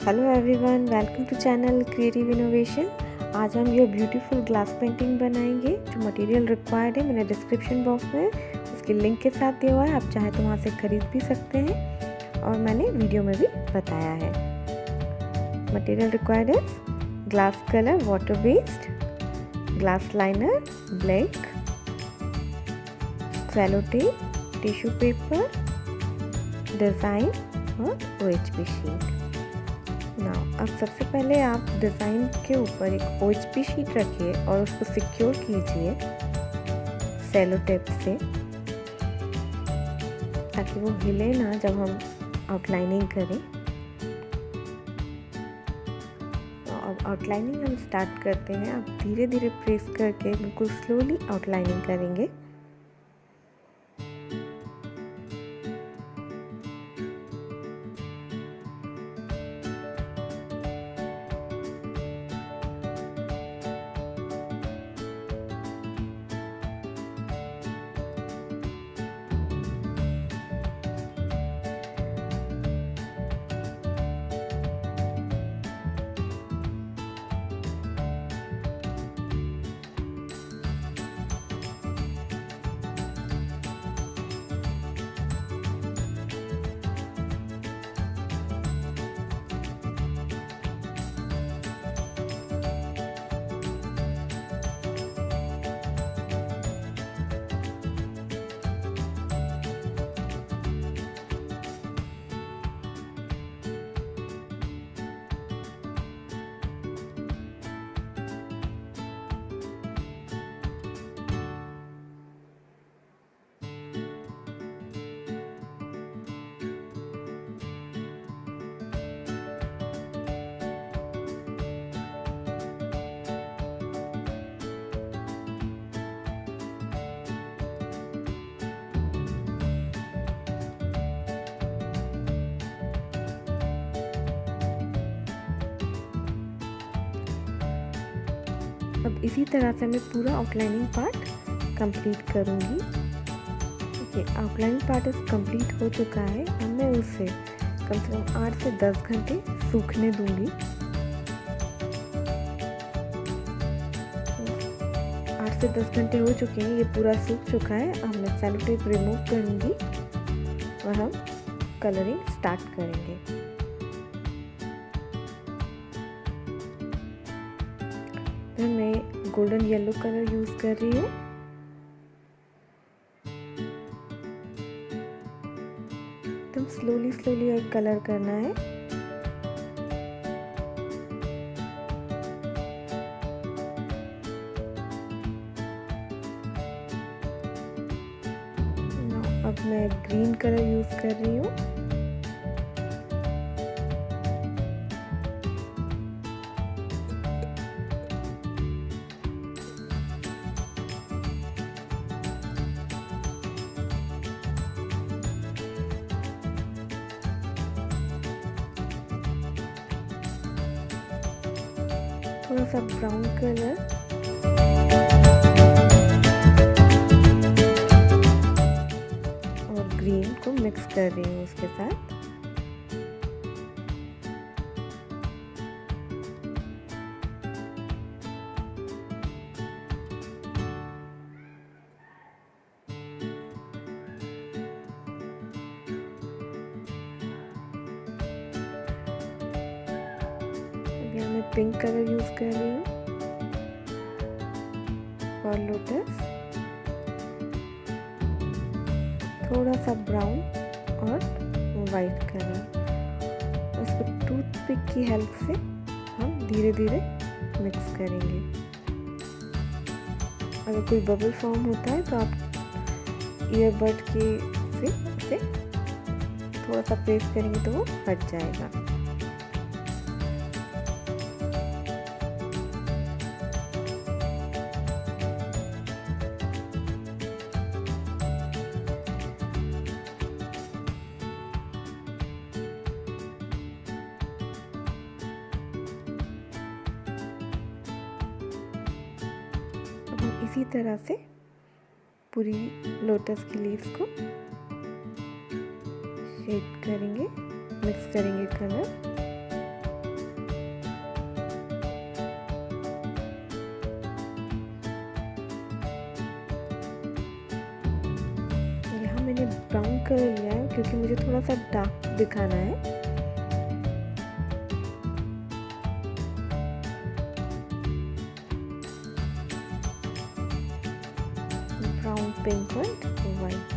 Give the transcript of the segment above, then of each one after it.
Hello everyone, welcome to channel Creative Innovation. आज हम ये ब्यूटीफुल ग्लास पेंटिंग बनाएंगे। जो मटेरियल रिक्वायर्ड है मैंने डिस्क्रिप्शन बॉक्स में उसके लिंक के साथ दिया हुआ है, आप चाहे तो वहाँ से खरीद भी सकते हैं और मैंने वीडियो में भी बताया है। मटेरियल रिक्वायर्ड है glass colour water based, glass liner black, cello tape, tissue paper, design और OHP शीट। अब सबसे पहले आप डिज़ाइन के ऊपर एक OHP शीट रखिए और उसको सिक्योर कीजिए सेलो टेप से, ताकि वो हिले ना जब हम आउटलाइनिंग करें। अब आउटलाइनिंग हम स्टार्ट करते हैं। आप धीरे धीरे प्रेस करके बिल्कुल स्लोली आउटलाइनिंग करेंगे। अब इसी तरह से मैं पूरा आउटलाइनिंग पार्ट कंप्लीट करूँगी। ओके, आउटलाइनिंग पार्ट इस कंप्लीट हो चुका है। अब मैं उसे कम से कम 8 से 10 घंटे सूखने दूँगी। 8 से 10 घंटे हो चुके हैं, ये पूरा सूख चुका है। अब मैं सेलो टेप रिमूव करूँगी और हम कलरिंग स्टार्ट करेंगे। मैं गोल्डन येलो कलर यूज कर रही हूँ। एकदम स्लोली स्लोली एक कलर करना है। अब मैं ग्रीन कलर यूज कर रही हूँ। थोड़ा सा ब्राउन कलर, और ग्रीन को मिक्स कर रही हूँ उसके साथ। यहाँ मैं पिंक कलर यूज कर रही हूँ और लोटस, थोड़ा सा ब्राउन और वाइट कलर। इसको टूथपिक की हेल्प से हम धीरे धीरे मिक्स करेंगे। अगर कोई बबल फॉर्म होता है तो आप ईयरबड के से उसे थोड़ा सा प्रेस करेंगे तो वो हट जाएगा। इसी तरह से पूरी लोटस की लीव्स को शेड करेंगे, मिक्स करेंगे कलर। कलर लिया है क्योंकि मुझे थोड़ा सा डार्क दिखाना है। ब्राउन, पिंक और वाइट।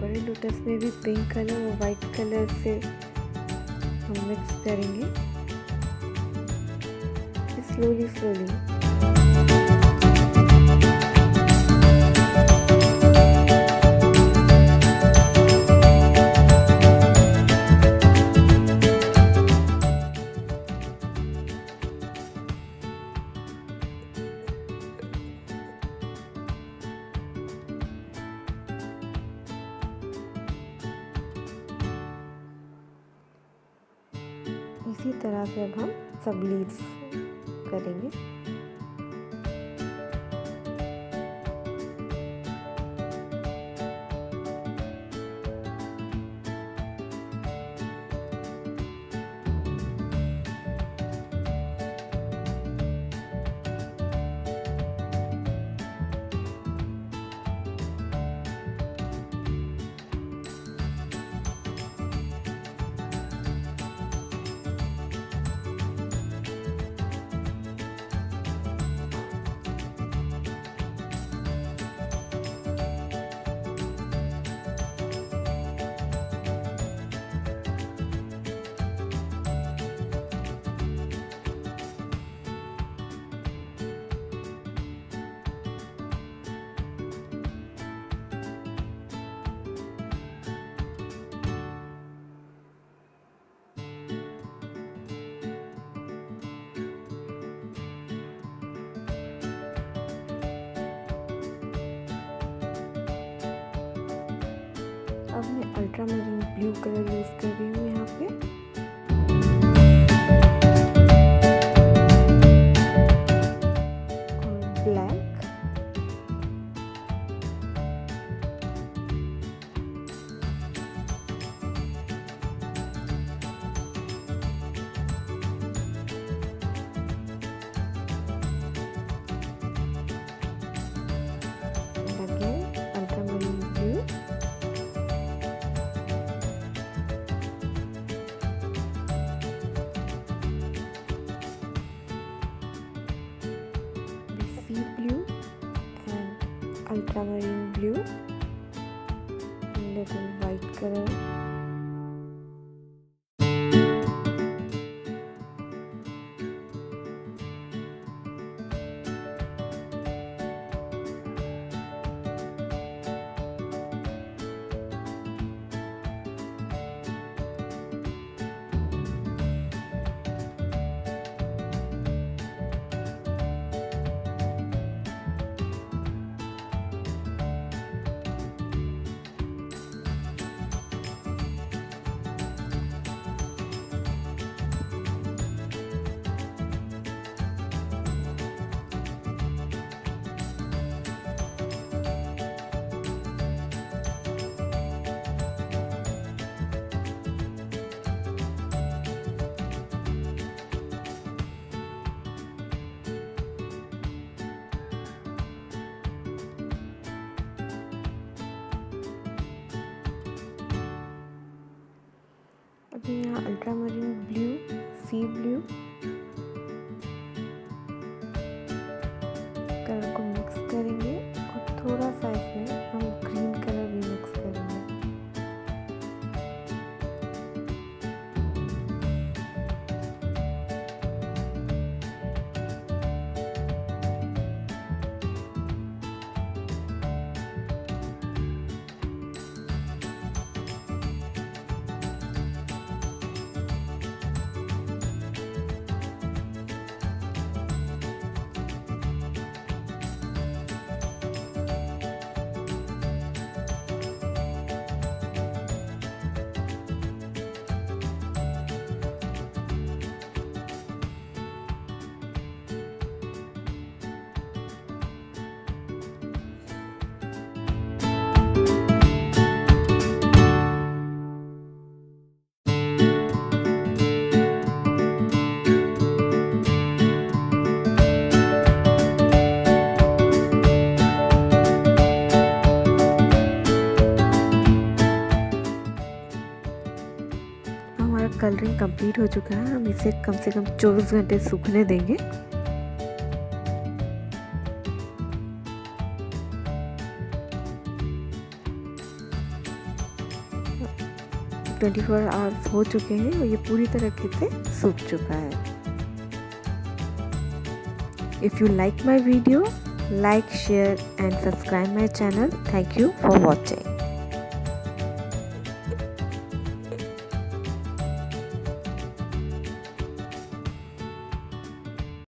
बड़े लोटस में भी पिंक कलर और वाइट कलर से हम मिक्स करेंगे स्लोली स्लोली। इसी तरह से अब हम सब लीव्स करेंगे। अब मैं अल्ट्रामरीन ब्लू कलर यूज़ कर रही हूँ यहाँ पे। और black, and again ultramarine blue, sea blue and ultramarine blue, and little white color. अभी यहाँ अल्ट्रामरीन ब्लू, सी ब्लू कलर को मिक्स करेंगे और थोड़ा सा इसमें हम ग्रीन कलर भी मिक्स करेंगे। हमारा कलरिंग कंप्लीट हो चुका है। हम इसे कम से कम 24 घंटे सूखने देंगे। ट्वेंटी 24 आवर्स हो चुके हैं और ये पूरी तरीके से सूख चुका है। If you like my video, like, share and subscribe my channel. Thank you for watching.